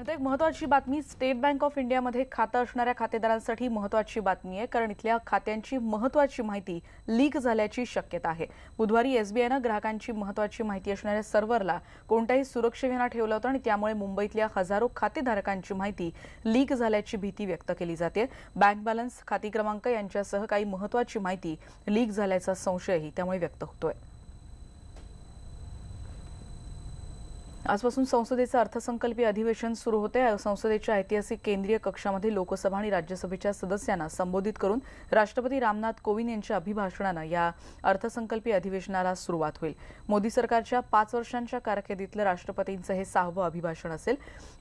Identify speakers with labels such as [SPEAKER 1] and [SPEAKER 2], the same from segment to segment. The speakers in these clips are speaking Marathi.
[SPEAKER 1] आता एक महत्त्वाची बातमी, स्टेट बँक ऑफ इंडियामध्ये खातं असणाऱ्या खातेदारांसाठी महत्त्वाची बातमी आहे, कारण इथल्या खात्यांची महत्त्वाची माहिती लीक झाल्याची शक्यता आहे। बुधवारी एसबीआयनं ग्राहकांची महत्त्वाची माहिती असणाऱ्या सर्व्हरला कोणत्याही सुरक्षेविना ठेवलं होतं आणि त्यामुळे मुंबईतल्या हजारो खातेधारकांची माहिती लीक झाल्याची भीती व्यक्त केली जाते। बँक बॅलन्स, खाती क्रमांक यांच्यासह काही महत्त्वाची माहिती लीक झाल्याचा संशयही त्यामुळे व्यक्त होतोय। आजपासून संसदेचं अर्थसंकल्पीय अधिवेशन सुरू होते। संसदेच्या ऐतिहासिक केंद्रीय कक्षामध्ये लोकसभा आणि राज्यसभेच्या सदस्यांना संबोधित करून राष्ट्रपती रामनाथ कोविंद यांच्या अभिभाषणानं या अर्थसंकल्पीय अधिवेशनाला सुरुवात होईल। मोदी सरकारच्या 5 वर्षांच्या कारकिर्दीतलं राष्ट्रपतींचं हे 6वं अभिभाषण असेल।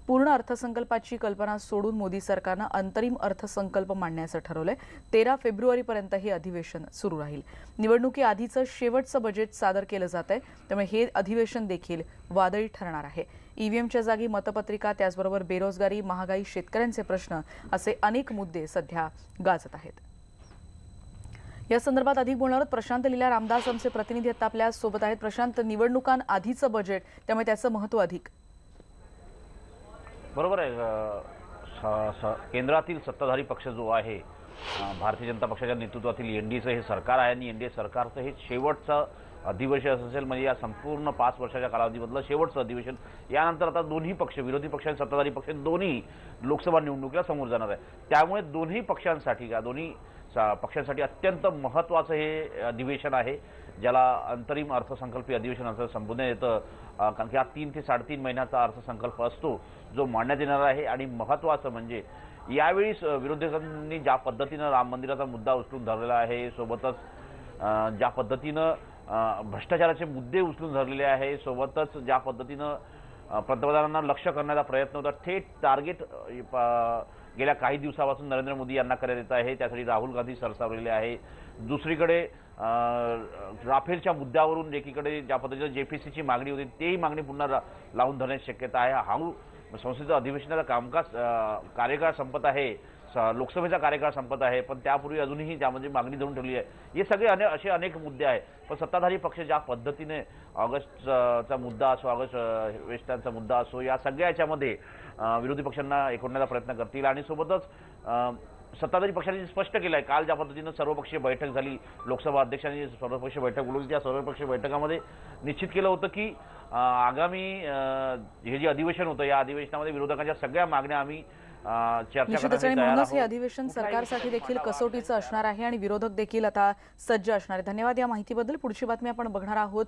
[SPEAKER 1] पूर्ण अर्थसंकल्पाची कल्पना सोडून मोदी सरकारनं अंतरिम अर्थसंकल्प मांडण्याचं ठरवलंय। 13 फेब्रुवारीपर्यंत हे अधिवेशन सुरू राहील। निवडणुकीआधीचं शेवटचं बजेट सादर केलं जातंय, त्यामुळे हे अधिवेशन देखील वादळी ठरणार आहे। ईव्हीएमच्या जागी मतपत्रिका, त्याचबरोबर बेरोजगारी, महागाई, शेतकऱ्यांचे प्रश्न असे अनेक मुद्दे सध्या गाजत आहेत। या संदर्भात अधिक बोलणार आहोत प्रशांत लीला रामदास, आमचे प्रतिनिधी आता आपल्या सोबत आहेत। प्रशांत, निवडणुकांआधीचं बजेट, त्यामुळे त्याचं महत्त्व अधिक।
[SPEAKER 2] बरोबर आहे। केंद्रातील सत्ताधारी पक्ष जो आहे, भारतीय जनता पक्षाच्या नेतृत्वातील एनडीएचं हे सरकार आहे आणि एनडीए सरकारचं हे शेवटचं अधिवेशन असेल, म्हणजे या संपूर्ण 5 वर्षाच्या कालावधीमधलं शेवटचं अधिवेशन। यानंतर आता दोन्ही पक्ष, विरोधी पक्ष आणि सत्ताधारी पक्ष दोन्ही लोकसभा निवडणुकीला समोर जाणार आहे। त्यामुळे दोन्ही पक्षांसाठी अत्यंत महत्त्वाचं हे अधिवेशन आहे, ज्याला अंतरिम अर्थसंकल्पीय अधिवेशन असं संबोधण्यात येतं, कारण की हा 3 ते 3.5 महिन्याचा अर्थसंकल्प असतो जो मांडण्यात येणार आहे। आणि महत्त्वाचं म्हणजे यावेळी विरोधकांनी ज्या पद्धतीनं राम मंदिराचा मुद्दा उचलून धरलेला आहे, सोबतच ज्या पद्धतीनं भ्रष्टाचाराचे मुद्दे उचलून धरलेले आहे, सोबतच ज्या पद्धतीनं पंतप्रधानांना लक्ष करण्याचा प्रयत्न होता, थेट टार्गेट गेल्या काही दिवसापासून नरेंद्र मोदी यांना करण्यात येत आहे। त्यासाठी राहुल गांधी सरसावलेले आहे। दुसरीकडे राफेलच्या मुद्द्यावरून एकीकडे ज्या पद्धतीनं जेपीसीची मागणी होती, तेही मागणी पुन्हा लावून धरण्याची शक्यता आहे। संसदेचं अधिवेशनाचा कार्यकाळ संपत आहे, लोकसभेचा कार्यकाळ संपत आहे, पण त्यापूर्वी अजूनही त्यामध्ये मागणी धरून ठेवली आहे। हे सगळे असे अनेक मुद्दे आहेत, पण सत्ताधारी पक्ष ज्या पद्धतीने ऑगस्टचा मुद्दा असो, ऑगस्ट वेस्टर्नचा मुद्दा असो, या सगळ्या याच्यामध्ये विरोधी पक्षांना एकवटण्याचा प्रयत्न करतील। आणि सोबतच सत्ताधारी पक्षांनी स्पष्ट केलं आहे, काल ज्या पद्धतीनं सर्वपक्षीय बैठक झाली, लोकसभा अध्यक्षांनी सर्वपक्षीय बैठक बोलवली, त्या सर्वपक्षीय बैठकामध्ये निश्चित केलं होतं की आगामी हे जे अधिवेशन होतं, या अधिवेशनामध्ये विरोधकांच्या सगळ्या मागण्या आम्ही
[SPEAKER 1] म्हणूनच हे अधिवेशन सरकारसाठी देखील कसोटीचं असणार आहे आणि विरोधक देखील आता सज्ज असणार आहे। धन्यवाद या माहितीबद्दल। पुढची बातमी आपण बघणार आहोत।